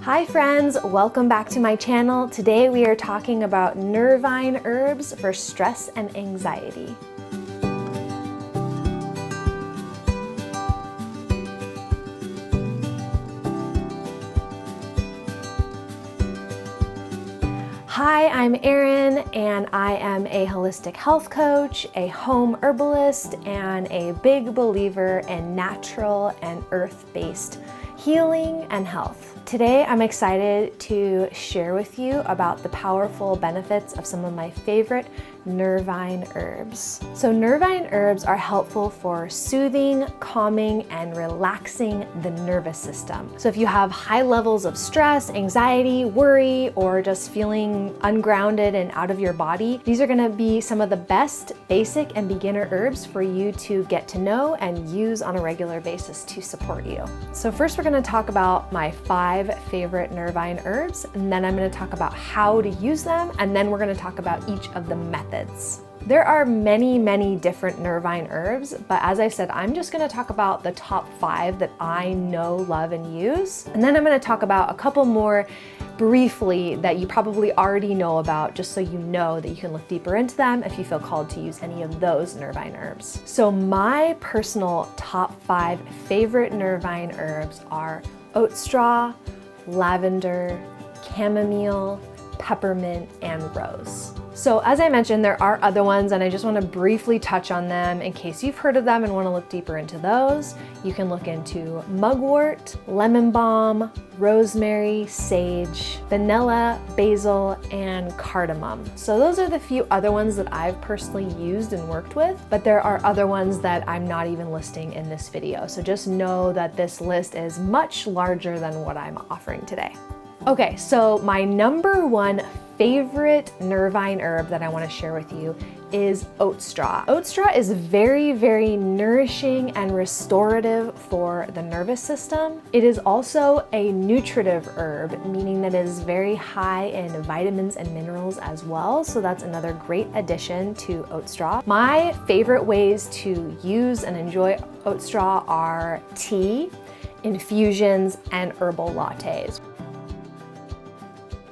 Hi friends, welcome back to my channel. Today we are talking about Nervine Herbs for stress and anxiety. Hi, I'm Erin, and I am a holistic health coach, a home herbalist, and a big believer in natural and earth-based healing and health. Today, I'm excited to share with you about the powerful benefits of some of my favorite Nervine herbs. So Nervine herbs are helpful for soothing, calming, and relaxing the nervous system. So if you have high levels of stress, anxiety, worry, or just feeling ungrounded and out of your body, these are gonna be some of the best basic and beginner herbs for you to get to know and use on a regular basis to support you. So first we're gonna talk about my 5 favorite Nervine herbs, and then I'm gonna talk about how to use them, and then we're gonna talk about each of the methods. There are many different Nervine herbs, but as I said, I'm just gonna talk about the top 5 that I know, love, and use. And then I'm gonna talk about a couple more briefly that you probably already know about, just so you know that you can look deeper into them if you feel called to use any of those Nervine herbs. So my personal top 5 favorite Nervine herbs are Oatstraw, lavender, chamomile, peppermint, and rose. So as I mentioned, there are other ones, and I just want to briefly touch on them in case you've heard of them and want to look deeper into those. You can look into mugwort, lemon balm, rosemary, sage, vanilla, basil, and cardamom. So those are the few other ones that I've personally used and worked with, but there are other ones that I'm not even listing in this video. So just know that this list is much larger than what I'm offering today. Okay, so my number 1 favorite Nervine herb that I want to share with you is Oatstraw. Oatstraw is very nourishing and restorative for the nervous system. It is also a nutritive herb, meaning that it is very high in vitamins and minerals as well, so that's another great addition to Oatstraw. My favorite ways to use and enjoy Oatstraw are tea, infusions, and herbal lattes,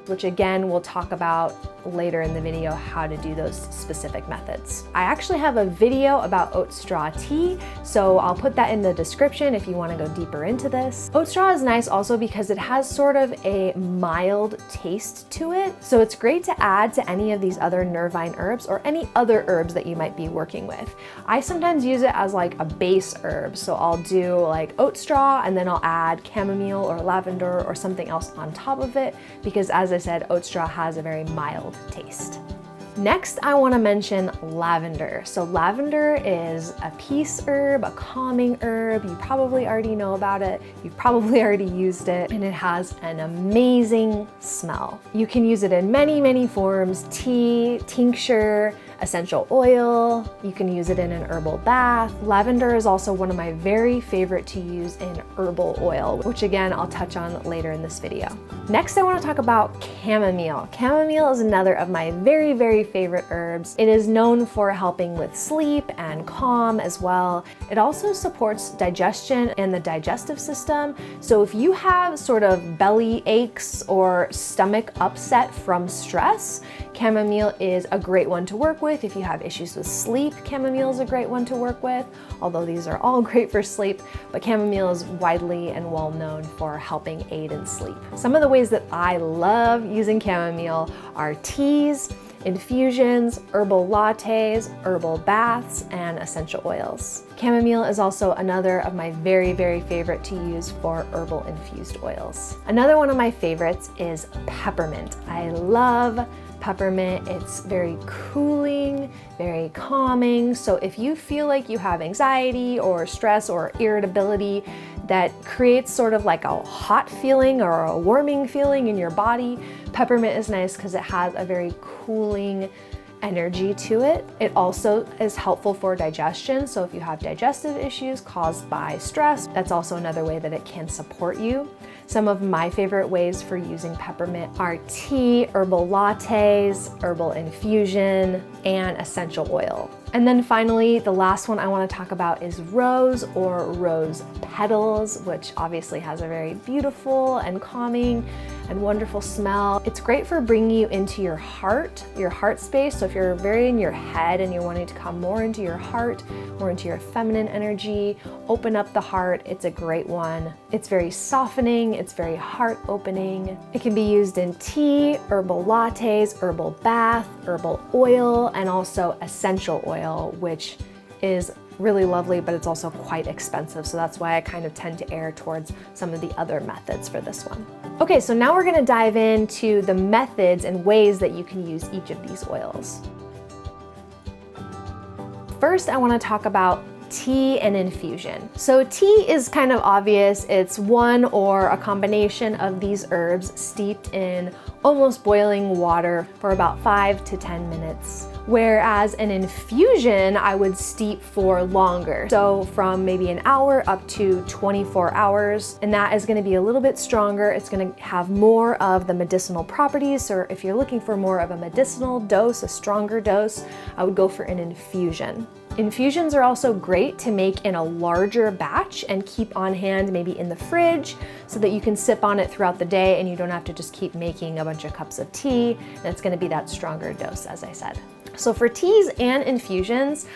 which again, we'll talk about later in the video how to do those specific methods. I actually have a video about Oatstraw Tea, so I'll put that in the description if you want to go deeper into this. Oatstraw is nice also because it has sort of a mild taste to it, so it's great to add to any of these other Nervine herbs or any other herbs that you might be working with. I sometimes use it as like a base herb, so I'll do like Oatstraw and then I'll add chamomile or lavender or something else on top of it, because as I said, Oatstraw has a very mild taste. Next, I want to mention lavender. So lavender is a peace herb, a calming herb. You probably already know about it. You've probably already used it, and it has an amazing smell. You can use it in many forms: tea, tincture, essential oil. You can use it in an herbal bath. Lavender is also one of my very favorite to use in herbal oil, which again, I'll touch on later in this video. Next, I want to talk about chamomile. Chamomile is another of my very favorite herbs. It is known for helping with sleep and calm as well. It also supports digestion and the digestive system. So if you have sort of belly aches or stomach upset from stress, chamomile is a great one to work with. If you have issues with sleep, chamomile is a great one to work with, although these are all great for sleep, but chamomile is widely and well known for helping aid in sleep. Some of the ways that I love using chamomile are teas, infusions, herbal lattes, herbal baths, and essential oils. Chamomile is also another of my very favorite to use for herbal infused oils. Another one of my favorites is peppermint. I love peppermint. It's very cooling, very calming. So if you feel like you have anxiety or stress or irritability that creates sort of like a hot feeling or a warming feeling in your body, peppermint is nice because it has a very cooling energy to it. It also is helpful for digestion. So if you have digestive issues caused by stress, that's also another way that it can support you. Some of my favorite ways for using peppermint are tea, herbal lattes, herbal infusion, and essential oil. And then finally, the last one I want to talk about is rose or rose petals, which obviously has a very beautiful and calming and wonderful smell. It's great for bringing you into your heart space. So if you're very in your head and you're wanting to come more into your heart, more into your feminine energy, open up the heart, it's a great one. It's very softening, it's very heart opening. It can be used in tea, herbal lattes, herbal bath, herbal oil, and also essential oil, which is really lovely, but it's also quite expensive. So that's why I kind of tend to err towards some of the other methods for this one. Okay, so now we're gonna dive into the methods and ways that you can use each of these oils. First, I wanna talk about tea and infusion. So tea is kind of obvious. It's one or a combination of these herbs steeped in almost boiling water for about 5 to 10 minutes. Whereas an infusion, I would steep for longer. So from maybe an hour up to 24 hours. And that is gonna be a little bit stronger. It's gonna have more of the medicinal properties. Or if you're looking for more of a medicinal dose, a stronger dose, I would go for an infusion. Infusions are also great to make in a larger batch and keep on hand, maybe in the fridge, so that you can sip on it throughout the day and you don't have to just keep making a bunch of cups of tea. And it's gonna be that stronger dose, as I said. So for teas and infusions,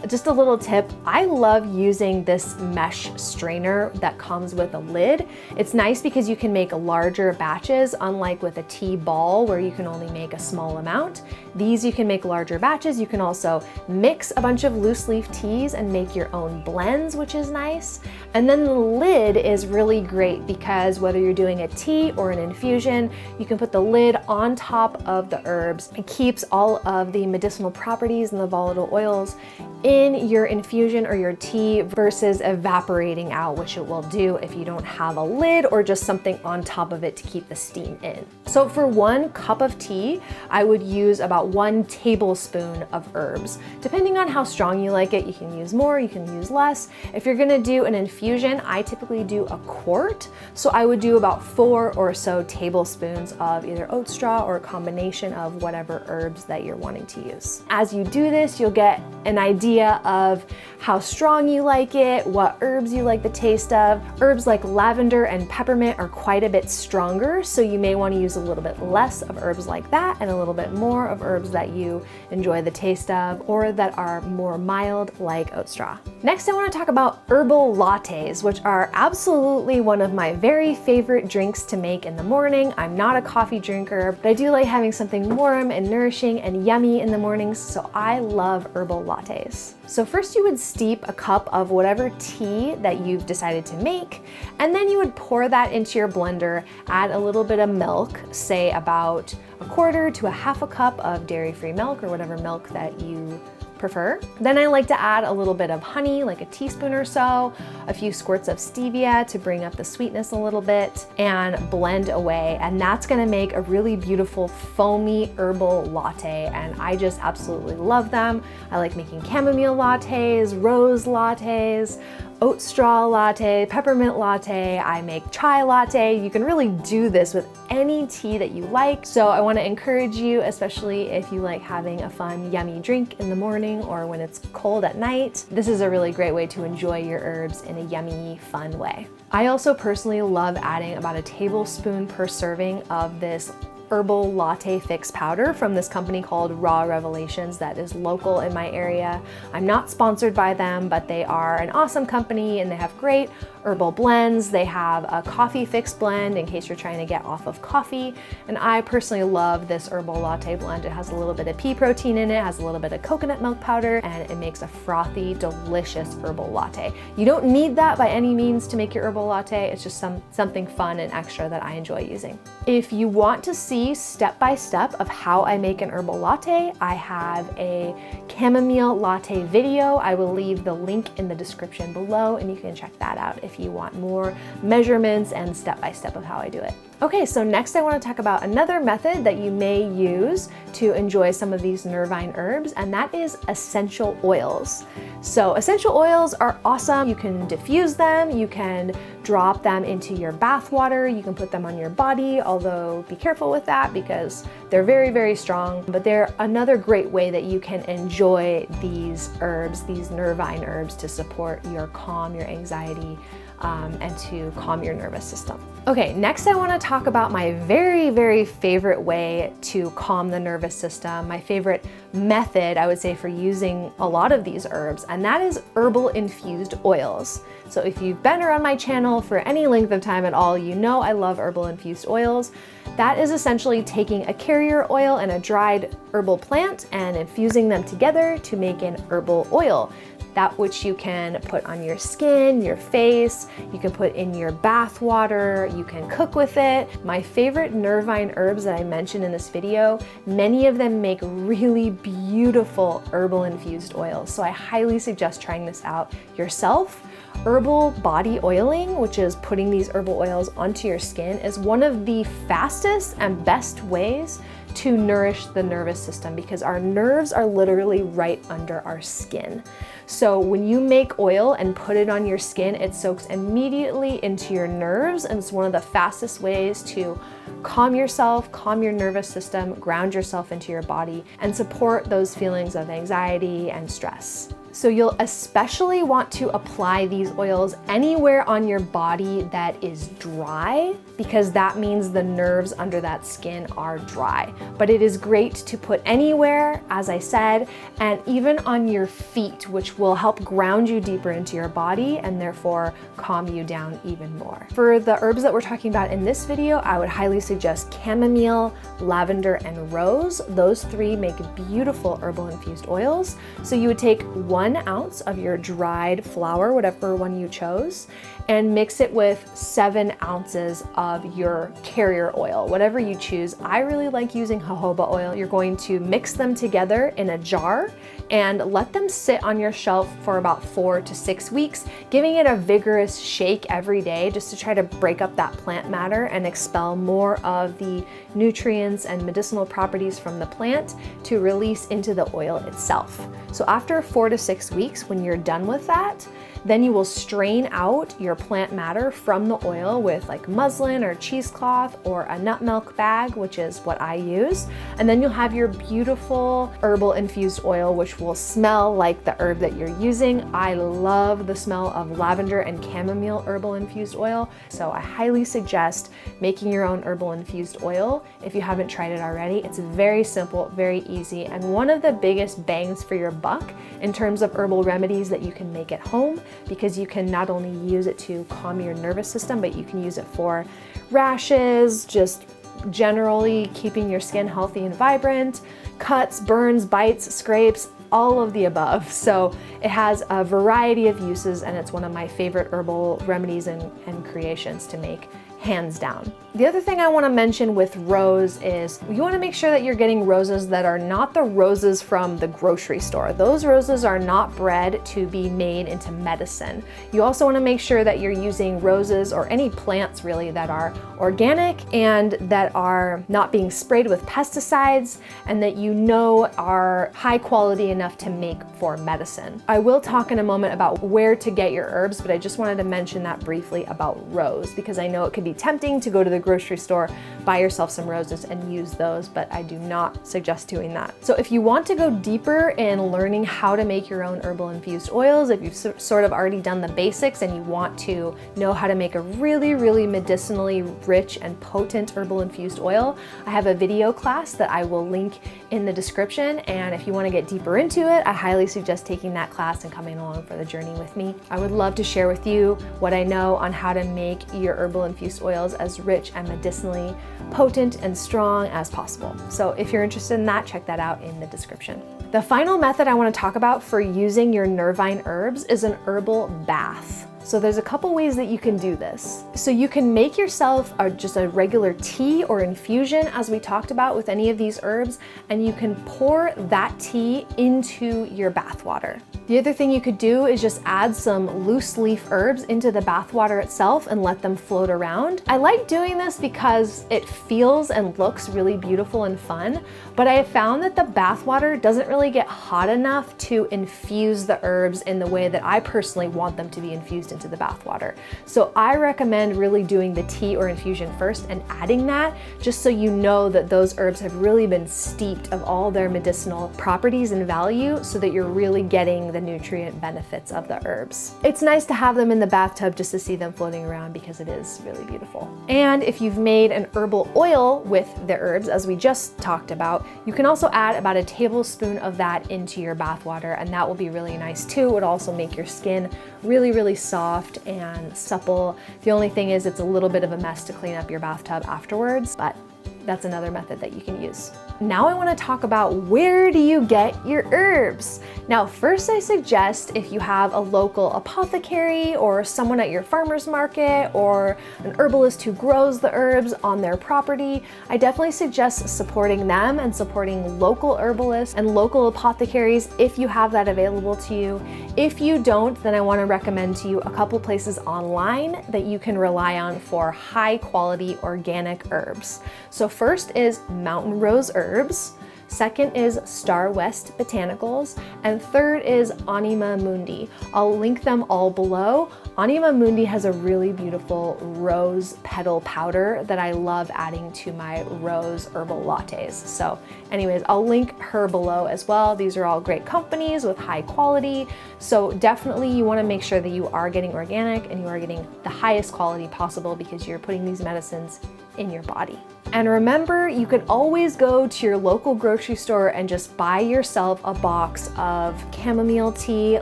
just a little tip, I love using this mesh strainer that comes with a lid. It's nice because you can make larger batches, unlike with a tea ball where you can only make a small amount. These you can make larger batches. You can also mix a bunch of loose leaf teas and make your own blends, which is nice. And then the lid is really great because whether you're doing a tea or an infusion, you can put the lid on top of the herbs. It keeps all of the medicinal properties and the volatile oils in your infusion or your tea versus evaporating out, which it will do if you don't have a lid or just something on top of it to keep the steam in. So for 1 cup of tea, I would use about 1 tablespoon of herbs. Depending on how strong you like it, you can use more, you can use less. If you're gonna do an infusion, I typically do a quart. So I would do about 4 or so tablespoons of either oat straw or a combination of whatever herbs that you're wanting to use. As you do this, you'll get an idea of how strong you like it, what herbs you like the taste of. Herbs like lavender and peppermint are quite a bit stronger, so you may want to use a little bit less of herbs like that and a little bit more of herbs that you enjoy the taste of or that are more mild, like oat straw. Next, I want to talk about herbal lattes, which are absolutely one of my very favorite drinks to make in the morning. I'm not a coffee drinker, but I do like having something warm and nourishing and yummy in the mornings, so I love herbal lattes. So first you would steep a cup of whatever tea that you've decided to make, and then you would pour that into your blender, add a little bit of milk, say about 1/4 to 1/2 cup of dairy-free milk or whatever milk that you prefer. Then I like to add a little bit of honey, like a teaspoon or so, a few squirts of stevia to bring up the sweetness a little bit, and blend away. And that's gonna make a really beautiful foamy herbal latte, and I just absolutely love them. I like making chamomile lattes, rose lattes, oat straw latte, peppermint latte, I make chai latte. You can really do this with any tea that you like. So I want to encourage you, especially if you like having a fun, yummy drink in the morning or when it's cold at night. This is a really great way to enjoy your herbs in a yummy, fun way. I also personally love adding about a tablespoon per serving of this herbal latte fix powder from this company called Raw Revelations that is local in my area. I'm not sponsored by them, but they are an awesome company and they have great herbal blends. They have a coffee fix blend in case you're trying to get off of coffee. And I personally love this herbal latte blend. It has a little bit of pea protein in it, has a little bit of coconut milk powder, and it makes a frothy, delicious herbal latte. You don't need that by any means to make your herbal latte. It's just something fun and extra that I enjoy using. If you want to see step-by-step of how I make an herbal latte, I have a chamomile latte video. I will leave the link in the description below and you can check that out if you want more measurements and step-by-step of how I do it. Okay, so next I want to talk about another method that you may use to enjoy some of these Nervine herbs, and that is essential oils. So essential oils are awesome. You can diffuse them, you can drop them into your bath water. You can put them on your body, although be careful with that because they're very, very strong. But they're another great way that you can enjoy these herbs, these Nervine herbs, to support your calm, your anxiety, and to calm your nervous system. Okay, next I want to talk about my very, very favorite way to calm the nervous system, my favorite method, I would say, for using a lot of these herbs, and that is herbal infused oils. So if you've been around my channel for any length of time at all, you know I love herbal infused oils. That is essentially taking a carrier oil and a dried herbal plant and infusing them together to make an herbal oil. That which you can put on your skin, your face, you can put in your bath water, you can cook with it. My favorite Nervine herbs that I mentioned in this video, many of them make really beautiful herbal infused oils. So I highly suggest trying this out yourself. Herbal body oiling, which is putting these herbal oils onto your skin, is one of the fastest and best ways to nourish the nervous system because our nerves are literally right under our skin. So when you make oil and put it on your skin, it soaks immediately into your nerves, and it's one of the fastest ways to calm yourself, calm your nervous system, ground yourself into your body, and support those feelings of anxiety and stress. So you'll especially want to apply these oils anywhere on your body that is dry, because that means the nerves under that skin are dry. But it is great to put anywhere, as I said, and even on your feet, which will help ground you deeper into your body and therefore calm you down even more. For the herbs that we're talking about in this video, I would highly suggest chamomile, lavender, and rose. Those three make beautiful herbal infused oils. So you would take 1 ounce of your dried flower, whatever one you chose, and mix it with 7 ounces of your carrier oil, whatever you choose. I really like using jojoba oil. You're going to mix them together in a jar and let them sit on your shelf for about 4 to 6 weeks, giving it a vigorous shake every day just to try to break up that plant matter and expel more of the nutrients and medicinal properties from the plant to release into the oil itself. So after 4 to 6 weeks, when you're done with that, then you will strain out your plant matter from the oil with like muslin or cheesecloth or a nut milk bag, which is what I use. And then you'll have your beautiful herbal infused oil, which will smell like the herb that you're using. I love the smell of lavender and chamomile herbal infused oil. So I highly suggest making your own herbal infused oil if you haven't tried it already. It's very simple, very easy, and one of the biggest bangs for your buck in terms of herbal remedies that you can make at home, because you can not only use it to calm your nervous system, but you can use it for rashes, just generally keeping your skin healthy and vibrant, cuts, burns, bites, scrapes, all of the above. So it has a variety of uses, and it's one of my favorite herbal remedies and creations to make, hands down. The other thing I want to mention with rose is you want to make sure that you're getting roses that are not the roses from the grocery store. Those roses are not bred to be made into medicine. You also want to make sure that you're using roses or any plants really that are organic and that are not being sprayed with pesticides and that you know are high quality enough to make for medicine. I will talk in a moment about where to get your herbs, but I just wanted to mention that briefly about rose because I know it could be tempting to go to the grocery store, buy yourself some roses and use those, but I do not suggest doing that. So if you want to go deeper in learning how to make your own herbal infused oils, if you've sort of already done the basics and you want to know how to make a really, really medicinally rich and potent herbal infused oil, I have a video class that I will link in the description, and if you want to get deeper into it, I highly suggest taking that class and coming along for the journey with me. I would love to share with you what I know on how to make your herbal infused oils as rich and medicinally potent and strong as possible. So if you're interested in that, check that out in the description. The final method I want to talk about for using your Nervine herbs is an herbal bath. So there's a couple ways that you can do this. So you can make yourself just a regular tea or infusion, as we talked about with any of these herbs, and you can pour that tea into your bath water. The other thing you could do is just add some loose leaf herbs into the bath water itself and let them float around. I like doing this because it feels and looks really beautiful and fun, but I have found that the bath water doesn't really get hot enough to infuse the herbs in the way that I personally want them to be infused into the bath water. So I recommend really doing the tea or infusion first and adding that, just so you know that those herbs have really been steeped of all their medicinal properties and value, so that you're really getting the nutrient benefits of the herbs. It's nice to have them in the bathtub just to see them floating around, because it is really beautiful. And if you've made an herbal oil with the herbs, as we just talked about, you can also add about a tablespoon of that into your bath water, and that will be really nice too. It would also make your skin really, really soft and supple. The only thing is it's a little bit of a mess to clean up your bathtub afterwards, but that's another method that you can use. Now I want to talk about, where do you get your herbs? Now, first I suggest, if you have a local apothecary or someone at your farmer's market or an herbalist who grows the herbs on their property, I definitely suggest supporting them and supporting local herbalists and local apothecaries if you have that available to you. If you don't, then I want to recommend to you a couple places online that you can rely on for high quality organic herbs. So first is Mountain Rose Herbs, second is Star West Botanicals, and third is Anima Mundi. I'll link them all below. Anima Mundi has a really beautiful rose petal powder that I love adding to my rose herbal lattes. So anyways, I'll link her below as well. These are all great companies with high quality. So definitely you want to make sure that you are getting organic and you are getting the highest quality possible, because you're putting these medicines in your body. And remember, you can always go to your local grocery store and just buy yourself a box of chamomile tea,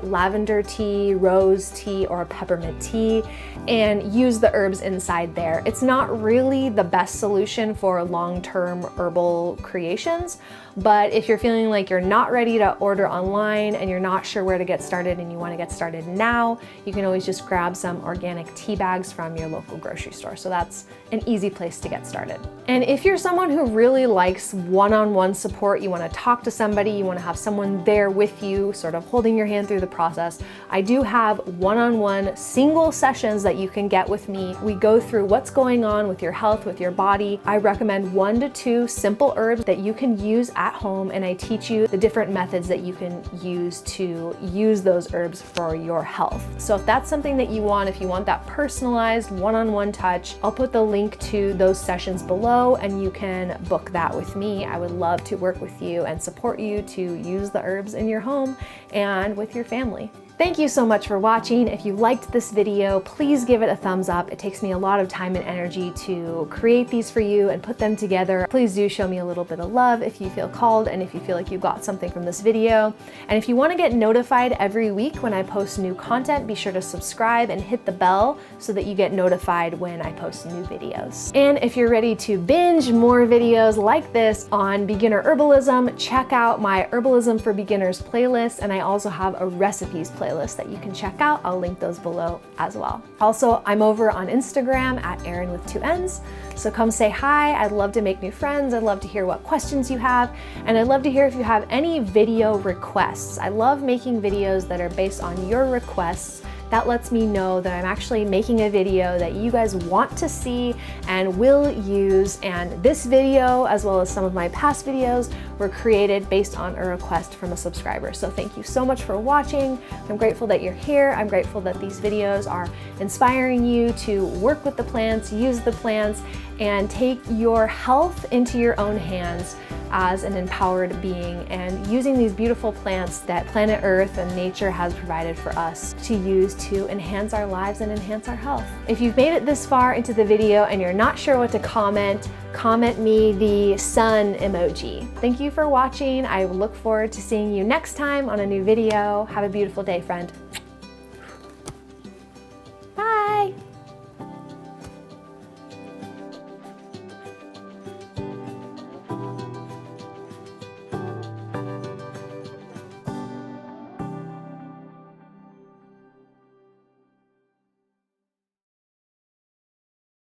lavender tea, rose tea, or peppermint tea, and use the herbs inside there. It's not really the best solution for long-term herbal creations, but if you're feeling like you're not ready to order online and you're not sure where to get started and you want to get started now, you can always just grab some organic tea bags from your local grocery store. So that's an easy place to get started. And if you're someone who really likes one-on-one support, you want to talk to somebody, you want to have someone there with you, sort of holding your hand through the process, I do have one-on-one single sessions that you can get with me. We go through what's going on with your health, with your body. I recommend 1 to 2 simple herbs that you can use at home, and I teach you the different methods that you can use to use those herbs for your health. So if that's something that you want, if you want that personalized one-on-one touch, I'll put the link to those sessions below and you can book that with me. I would love to work with you and support you to use the herbs in your home and with your family. Thank you so much for watching. If you liked this video, please give it a thumbs up. It takes me a lot of time and energy to create these for you and put them together. Please do show me a little bit of love if you feel called and if you feel like you got something from this video. And if you want to get notified every week when I post new content, be sure to subscribe and hit the bell so that you get notified when I post new videos. And if you're ready to binge more videos like this on beginner herbalism, check out my Herbalism for Beginners playlist, and I also have a recipes playlist that you can check out. I'll link those below as well. Also, I'm over on Instagram at Erin with 2 N's. So come say hi. I'd love to make new friends. I'd love to hear what questions you have. And I'd love to hear if you have any video requests. I love making videos that are based on your requests. That lets me know that I'm actually making a video that you guys want to see and will use. And this video, as well as some of my past videos, were created based on a request from a subscriber. So thank you so much for watching. I'm grateful that you're here. I'm grateful that these videos are inspiring you to work with the plants, use the plants, and take your health into your own hands as an empowered being, and using these beautiful plants that planet Earth and nature has provided for us to use to enhance our lives and enhance our health. If you've made it this far into the video and you're not sure what to comment, comment me the sun emoji. Thank you for watching. I look forward to seeing you next time on a new video. Have a beautiful day, friend.